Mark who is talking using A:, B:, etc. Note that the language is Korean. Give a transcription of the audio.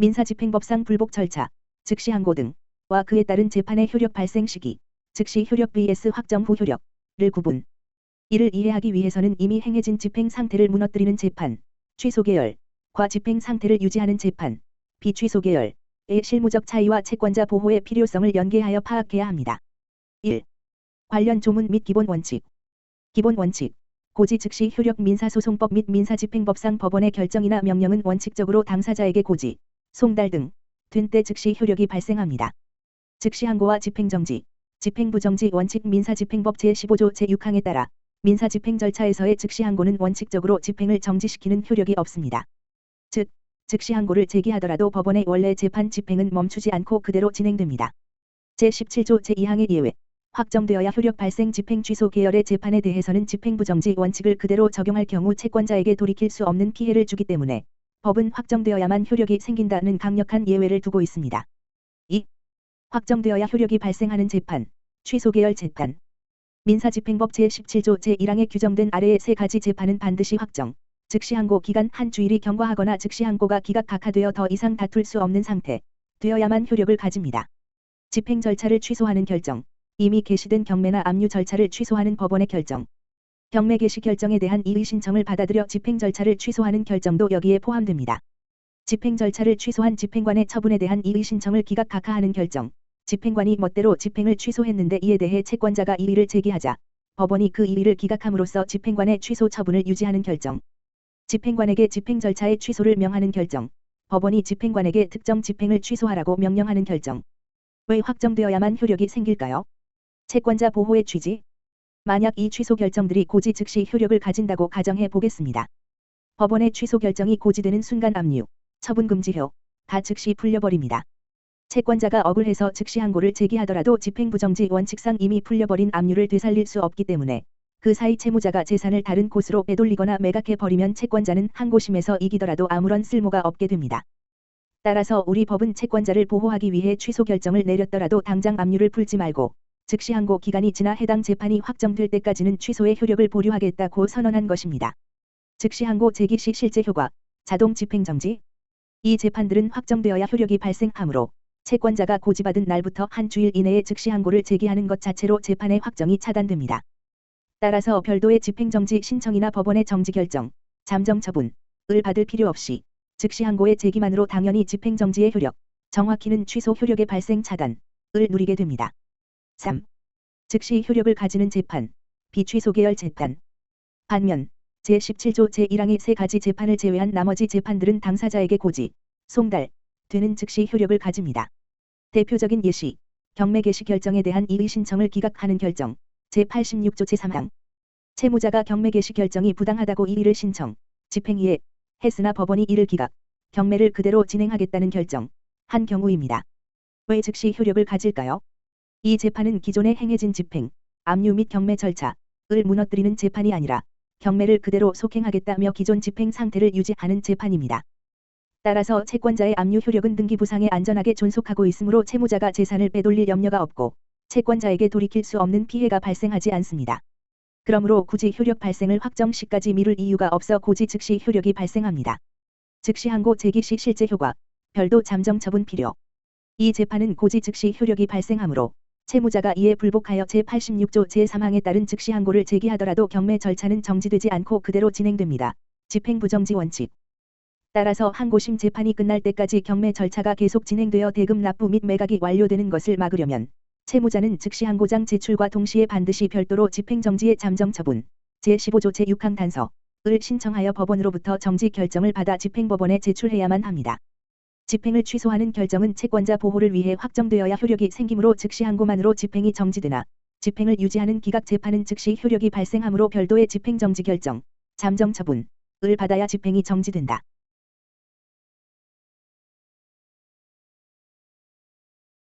A: 민사집행법상 불복 절차, 즉시 항고 등과 그에 따른 재판의 효력 발생 시기, 즉시 효력 vs 확정 후 효력을 구분. 이를 이해하기 위해서는 이미 행해진 집행 상태를 무너뜨리는 재판, 취소 계열과 집행 상태를 유지하는 재판, 비취소 계열의 실무적 차이와 채권자 보호의 필요성을 연계하여 파악해야 합니다. 1. 관련 조문 및 기본 원칙. 기본 원칙. 고지 즉시 효력 민사소송법 및 민사집행법상 법원의 결정이나 명령은 원칙적으로 당사자에게 고지, 송달 등 된 때 즉시 효력이 발생합니다. 즉시 항고와 집행정지, 집행부정지 원칙 민사집행법 제15조 제6항에 따라 민사집행 절차에서의 즉시 항고는 원칙적으로 집행을 정지시키는 효력이 없습니다. 즉, 즉시 항고를 제기하더라도 법원의 원래 재판 집행은 멈추지 않고 그대로 진행됩니다. 제17조 제2항의 예외. 확정되어야 효력 발생 집행 취소 계열의 재판에 대해서는 집행부정지 원칙을 그대로 적용할 경우 채권자에게 돌이킬 수 없는 피해를 주기 때문에 법은 확정되어야만 효력이 생긴다는 강력한 예외를 두고 있습니다. 2. 확정되어야 효력이 발생하는 재판, 취소 계열 재판. 민사집행법 제17조 제1항에 규정된 아래의 세 가지 재판은 반드시 확정, 즉시 항고 기간 한 주일이 경과하거나 즉시 항고가 기각각하되어 더 이상 다툴 수 없는 상태 되어야만 효력을 가집니다. 집행 절차를 취소하는 결정, 이미 개시된 경매나 압류 절차를 취소하는 법원의 결정, 경매 개시 결정에 대한 이의 신청을 받아들여 집행 절차를 취소하는 결정도 여기에 포함됩니다. 집행 절차를 취소한 집행관의 처분에 대한 이의 신청을 기각각하하는 결정, 집행관이 멋대로 집행을 취소했는데 이에 대해 채권자가 이의를 제기하자 법원이 그 이의를 기각함으로써 집행관의 취소 처분을 유지하는 결정, 집행관에게 집행 절차의 취소를 명하는 결정, 법원이 집행관에게 특정 집행을 취소하라고 명령하는 결정. 왜 확정되어야만 효력이 생길까요? 채권자 보호의 취지. 만약 이 취소 결정들이 고지 즉시 효력을 가진다고 가정해 보겠습니다. 법원의 취소 결정이 고지되는 순간 압류, 처분 금지효 다 즉시 풀려버립니다. 채권자가 억울해서 즉시 항고를 제기하더라도 집행부정지 원칙상 이미 풀려버린 압류를 되살릴 수 없기 때문에 그 사이 채무자가 재산을 다른 곳으로 빼돌리거나 매각해버리면 채권자는 항고심에서 이기더라도 아무런 쓸모가 없게 됩니다. 따라서 우리 법은 채권자를 보호하기 위해 취소 결정을 내렸더라도 당장 압류를 풀지 말고 즉시 항고 기간이 지나 해당 재판이 확정될 때까지는 취소의 효력을 보류하겠다고 선언한 것입니다. 즉시 항고 제기 시 실제 효과, 자동 집행정지. 이 재판들은 확정되어야 효력이 발생하므로 채권자가 고지받은 날부터 한 주일 이내에 즉시 항고를 제기하는 것 자체로 재판의 확정이 차단됩니다. 따라서 별도의 집행정지 신청이나 법원의 정지 결정, 잠정 처분을 받을 필요 없이 즉시 항고의 제기만으로 당연히 집행정지의 효력, 정확히는 취소 효력의 발생 차단을 누리게 됩니다. 3. 즉시 효력을 가지는 재판, 비취소 계열 재판. 반면 제17조 제1항의 세 가지 재판을 제외한 나머지 재판들은 당사자에게 고지, 송달 되는 즉시 효력을 가집니다. 대표적인 예시, 경매 개시 결정에 대한 이의 신청을 기각하는 결정, 제86조 제3항. 채무자가 경매 개시 결정이 부당하다고 이의를 신청, 집행이에 했으나 법원이 이를 기각, 경매를 그대로 진행하겠다는 결정 한 경우입니다. 왜 즉시 효력을 가질까요? 이 재판은 기존에 행해진 집행, 압류 및 경매 절차를 무너뜨리는 재판이 아니라 경매를 그대로 속행하겠다며 기존 집행 상태를 유지하는 재판입니다. 따라서 채권자의 압류 효력은 등기부상에 안전하게 존속하고 있으므로 채무자가 재산을 빼돌릴 염려가 없고 채권자에게 돌이킬 수 없는 피해가 발생하지 않습니다. 그러므로 굳이 효력 발생을 확정 시까지 미룰 이유가 없어 고지 즉시 효력이 발생합니다. 즉시 항고 제기 시 실제 효과, 별도 잠정 처분 필요. 이 재판은 고지 즉시 효력이 발생하므로 채무자가 이에 불복하여 제86조 제3항에 따른 즉시 항고를 제기하더라도 경매 절차는 정지되지 않고 그대로 진행됩니다. 집행부정지 원칙. 따라서 항고심 재판이 끝날 때까지 경매 절차가 계속 진행되어 대금 납부 및 매각이 완료되는 것을 막으려면 채무자는 즉시 항고장 제출과 동시에 반드시 별도로 집행정지의 잠정 처분, 제15조 제6항 단서를 신청하여 법원으로부터 정지 결정을 받아 집행법원에 제출해야만 합니다. 집행을 취소하는 결정은 채권자 보호를 위해 확정되어야 효력이 생기므로 즉시 항고만으로 집행이 정지되나 집행을 유지하는 기각 재판은 즉시 효력이 발생하므로 별도의 집행정지 결정, 잠정 처분을 받아야 집행이 정지된다.